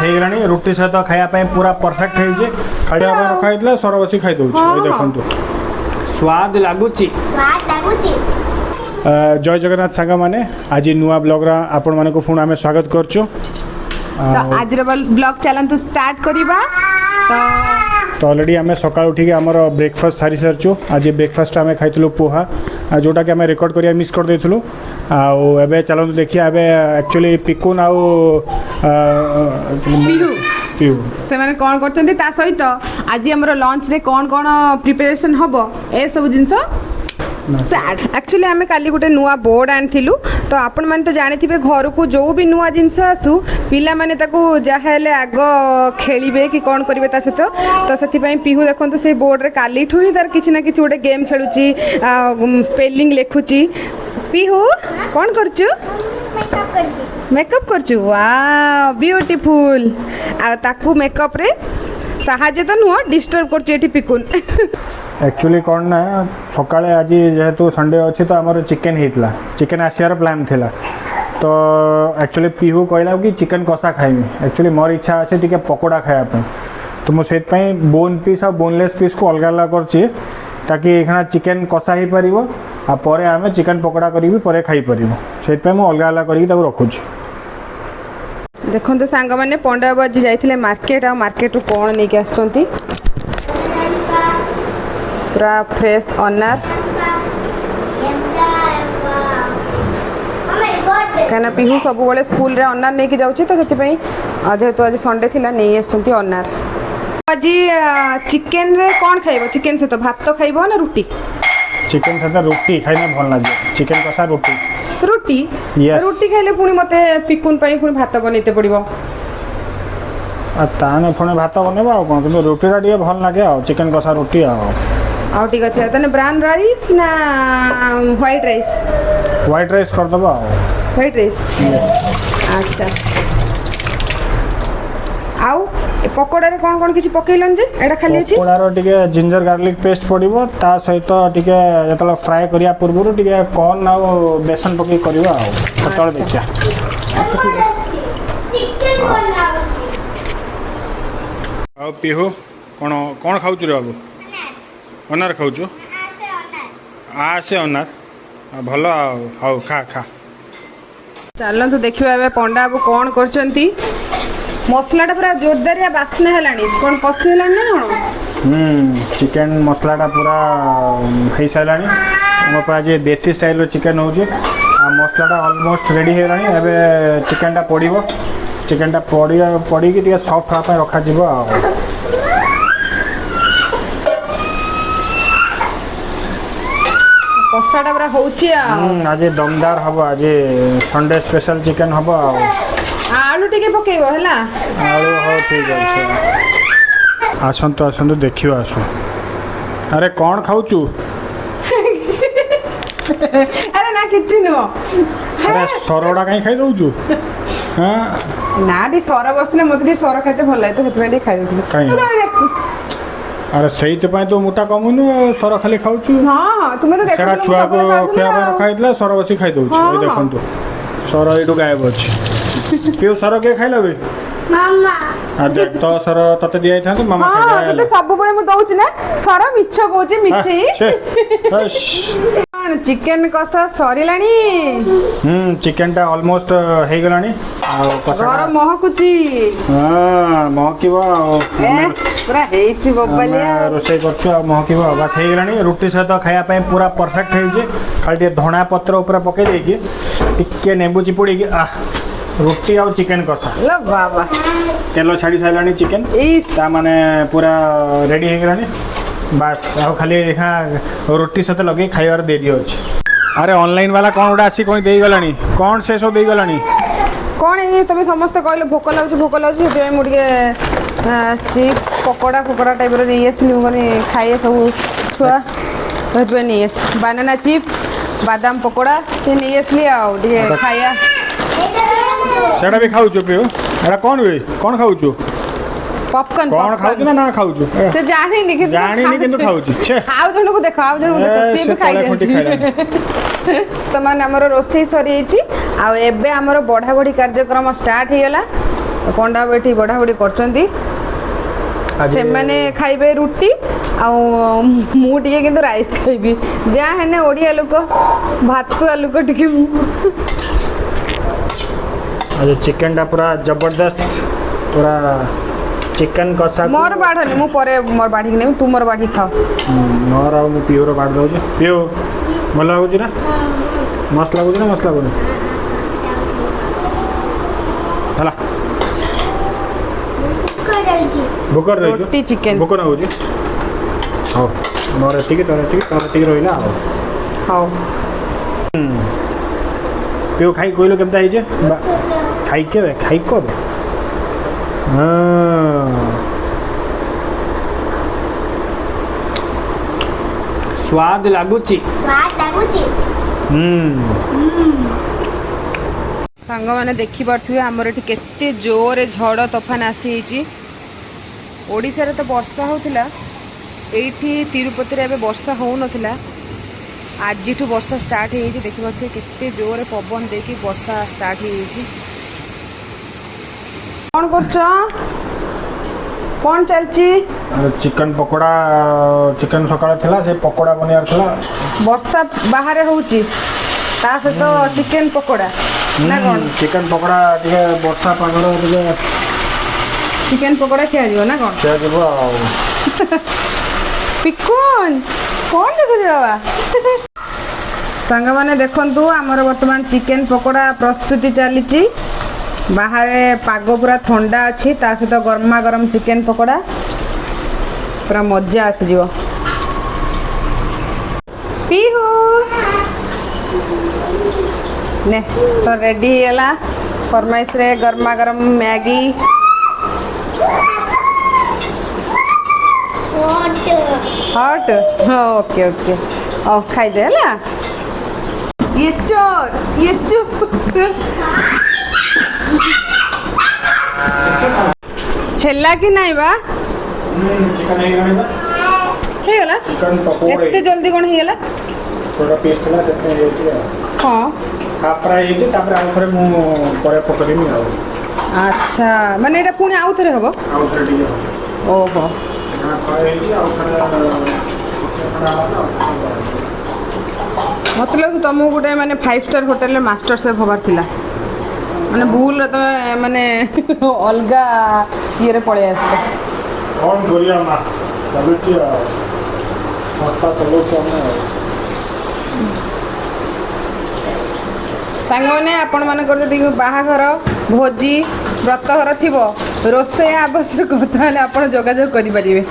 हो गलानी रुटी सहित खाया पूरा परफेक्ट है खाया रखा सर बस खाई दौर देखो स्वाद लगुच जय जगन्नाथ सांग मैंने आज नुआ ब्लॉग आपण मानक पुणी आम स्वागत करचु आज ब्लॉग चलतु स्टार्ट करवा तो ऑलरेडी आम सका उठिक आम ब्रेकफास्ट सारी सारी आज ब्रेकफास्ट आम खाई पोहा जोटा कि आम रेकर्ड कर मिस कर देलु आए चलते देखिए एक्चुअली पिकुन आउ पीहू से माने कौन करछन्ती ता सहित आज हमर लंच रे कौन कौन प्रिपरेशन हबो ए सब जिंस स्टार्ट एक्चुअली आम काली गोटे नुआ बोर्ड आनिथिलु तो आपण माने तो जानिथिबे घर को जो भी नुआ जिंस आसु पिला माने ताकू जाहेले आग खेलिबे कि कौन करिवे ता सहित तो सेति पई पीहू देखंतु से बोर्ड रे काली ठु ही तार किछि ना किछि गोटे गेम खेलुची स्पेलिंग लेखुची पीहू कौन करछु मेकअप करछु वाह ब्यूटीफुल आ ताकू मेकअप रे साहाଯ୍य तो नुह डिस्टर्ब करछु एठी पिकुन एक्चुअली कौन ना सकाळे आज जेहेतु संडे अच्छी तो आमर चिकेन होता चिकेन आसार प्लान थिला तो एक्चुअली पीहू कहला कि चिकेन कषा खाइमी एक्चुअली मोर इच्छा अच्छे टी पकोड़ा खायापी तो मुझे बोन पीस आ बोनलेस पीस को अलग अलग करची ताकि एखना चिकेन कषा हो पार आपर आम चिकेन पकोड़ा करी खाई पार से अलग अलग कर रखुची देखो तो सांग मैंने पंडा बाबू आज जाइए मार्केट आ मार्केट कौन नहीं आसुँच पूरा फ्रेश अनार कहीं पीहू सब बड़े स्कूल रे अनार नहीं जाऊँचे तो जेहेतु आज संडे थिला नहीं आसुँच अनार आज चिकेन रे कौन खाइबो चिकेन सहित भात खाइबो ना रुटी चिकेन सहित रुटी खाइना भल लगे चिकेन कषा रुटी रुटी रुटी खाइले पुणी मते पिकुन पई पुणी भात बनैते पड़िबो ताने पुणी भात बनेबा आ कोन किंतु रुटीटा टिके भल लागे आ चिकेन कषा रुटी आ ठीक अच्छे तने ब्राउन राइस ना व्हाइट राइस कर दबा व्हाइट राइस अच्छा आउ पकोड़ा रे कौन कौन किसी पकेलन जे एटा खाली अछि पकोड़ा रो टिके जिंजर गार्लिक पेस्ट पड़िबो ता सहित टिके जतला फ्राई करिया पूर्व टिके कॉर्न आ बेसन पके करबा आ पतळ देखिया अच्छा ठीक अछि चिकन बनाओ आ पीहू कोन कोन खाउ छु रे बाबू अनार खाउ छु आसे अनार भलो हाउ खा खा चलन तो देखिबा एबे पंडा बाबू कौन करचंती मसलाटा पूरा जोरदारिया बास्ना हेलानी कौन कसी हेलानी ना कौन चिकेन मसलाटा पूरा हो सारानी मोर आज देसी स्टाइल चिकेन हो मसलाटा ऑलमोस्ट रेडी हेलानी एबे चिकेनटा पड़िबो चिकेनटा पड़ी टिके सॉफ्ट होगा रखा जिवो कसाटा पूरा होची आज दमदार हबो आज संडे स्पेशल चिकेन हबो आलू टिके पकेबो हला आलू हो ठीक अछि आसंतु आसंतु देखियो आसु अरे कौन खाउ छु अरे ना किछि नो अरे सरडा काई खाई दउ छु हां ना डी सर बसले मते सर खाइते भल लागे तो हेतमे खाइ देथिलु काई अरे सही तो पाए तो मोटा कमुनु सर खाली खाउ छु हां तुमे तो देखो सेडा छुआ को खिया पर खाइतला सर बसी खाइ दउ छु ए देखंतु सर एडु गायब अछि पियो सर के खाइला बे मामा आ देख तो सर तते दिया था मामा खाइ हां तो सब बळे मु दउ छि ना सर मिछ कोछि मिछ चिकेन कसा सरिलानी चिकेन टा ऑलमोस्ट हे गलानी आ कसा घर महकुची हां महकिबो पूरा हेछि बब्बालिया रोसई करछु आ महकिबो बस हे गलानी रुटी सहित खाया पय पूरा परफेक्ट हे जे खाली धणा पत्र ऊपर पके दे के टिके नेबू चिपुड़ी के आ रुटी आ चिकेन कसा लो बाबा तेल छाड़ी साइलानी चिकेन ता माने पूरा रेडी हे गलानी बस आ खाली रोटी सहित लगे खाइबार देरी अछि अरे ऑनलाइन वाला कौन गोटा आसी कोई देई गलानी कौन से सब देई गलानी कौन ये तुम समस्त कहले भोक लाउछ से मुझे चिप्स पकोड़ा टाइप नहीं आसली खाए सब छुआ तो नहीं बनाना चिप्स बादाम पकोड़ा ये नहीं आसली आगे खाया सेटा भी खाऊ पियो एटा कौन वे कौन खाऊ पॉपकॉर्न कौन खाऊ ना खाऊ से जानी किंतु खाऊ छे आउ जण को देखो आउ जण को देखो से भी खाई तो माने हमर रोसई सरी छि आ एबे हमर बढ़ा बढ़ी कार्यक्रम स्टार्ट हे गला पंडा बेटी बढ़ाबढ़ी करछंती से मैंने खाइबे रुटी मु टिके किंतु राइस खाइबी जा है ओडिया लोक भातुआ लोक टिके आज चिकन टा पूरा जबरदस्त पूरा चिकन कषा मोर बाढ़नी मु परे मोर बाढ़ी कि नहीं तू मोर बाढ़ी खाओ मोर आ पीओर बाढ़ दौर पीओ भल लगुच ना मस्त लगुच ना मस्त लगुनि है भोकर रही रोटी चिकन भोक लगुच हाँ मोर एतिक तोर एतिक रहा हाँ पीओ खाई कहलो केमता है खाई के खाई कब स्वाद लगुची सांग मैंने देखी पारे आमर ये केते जोर झड़ तोफान आसी ओडिशा रे तो वर्षा होतिला एठी तिरुपति रे एबे वर्षा हो नथिला आज वर्षा स्टार्ट हो देखी पारे केते जोर पवन देकी वर्षा स्टार्ट हो कौन कर कौन चलची चिकन पकोड़ा चिकन सकाळे थिला से पकोड़ा बनियार थिला वर्षा बाहर होउची ता सहित चिकन पकोड़ा ना कौन चिकन पकोड़ा टिके वर्षा पागर टिके चिकन पकोड़ा खिया जीव ना कौन खिया जीव पिकोन कौन देखु बाबा सांग माने देखंतु हमर वर्तमान चिकन पकोड़ा प्रस्तुति चलीची बाहर पाग पूरा ठंडा अच्छी ता सहित गरमा गरम चिकन पकोड़ा पूरा मजा आसीज पीहू ने तो रेडी है फरमाइश रे गरमा गरम मैगी हॉट ओके ओके ओ खाई दे ना ये चोर ये चुप हेला कि नहीं बा चिकन हे गला चिकन पकोड़े एते जल्दी कोन हे गला छोटा पीस थला देखते हे हां हाफ फ्राई हे तापर आउ थरे मु परे पकड़िमी आ अच्छा माने एटा पुनी आउ थरे हबो आउ थरे दियो ओहो हां फ्राई हे आउ थरे मतलब तुमको गोटे माने 5 स्टार होटल में मास्टर शेफ होबार थिला माने भूल तुम माने अलगा ये रे पळे आसे कौन करिया मा चलुची संस्था चलो चने सांग मैंने आपण मान बाहाघर भोजी व्रतघर थी रोसे आवश्यक ताले आपण जोगाजोग करि परिबे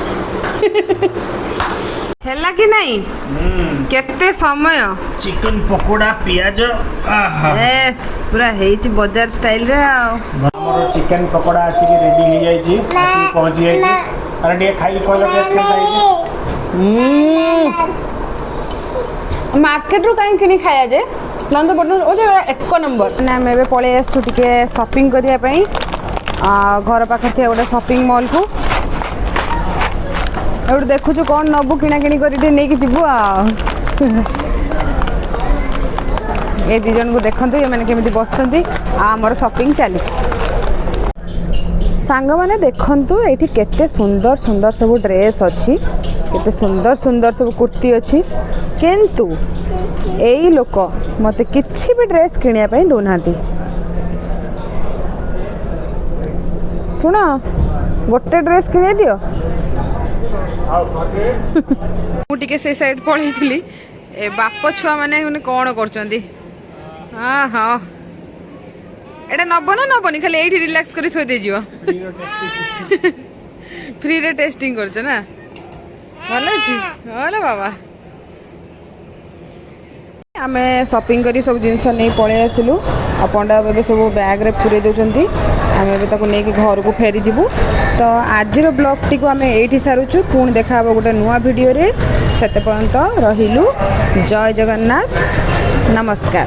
हैला कि नहीं केते समय चिकन पकोड़ा पियाज यस पूरा हेची बाजार स्टाइल रे हमर चिकन पकोड़ा आसी के रेडी हो जाई छी आसी पहुंच जाई छी अरे डे खाई कोला टेस्ट करता है मार्केट रो काई किनी खाया जे नंद बटन ओ जे एक नंबर ना हम एबे पळे आसु टिके शॉपिंग करिया पई घर पाखे थे गोटे शॉपिंग मॉल को एवढे देखु कौन नबू किना किणी करी नहीं कि जीवु ए दी जन को देखंतु ये माने केमिति बसछंती हमर शॉपिंग चली सांग माने देखंतु एठी केते सुंदर सुंदर सब ड्रेस अछि केते सुंदर सुंदर सब कुर्ती अछि किंतु एई लोक मते किछि भी ड्रेस किनिया पई दोनाती सुना गोटे ड्रेस किने दियो मुझे से साइड पलैली ए बाप छुआ मैंने कौन कर हाँ हाँ एटा नब ना नबनी खाली ये रिलैक्स कर थोई दे फ्री रे टेस्टिंग कर ना भल अच्छी भल बाबा आम शॉपिंग करी सब जिनस नहीं पलि आसलु आ पंडा बाबा सब बैग रे पूरे दौरान आम नहीं घर को फेरी जीवु तो आज ब्लॉग टी को आम ये सारुचु पुणी देखा गोटे नुआ वीडियो रे सेते पर्यंत रहिलु जय जगन्नाथ नमस्कार।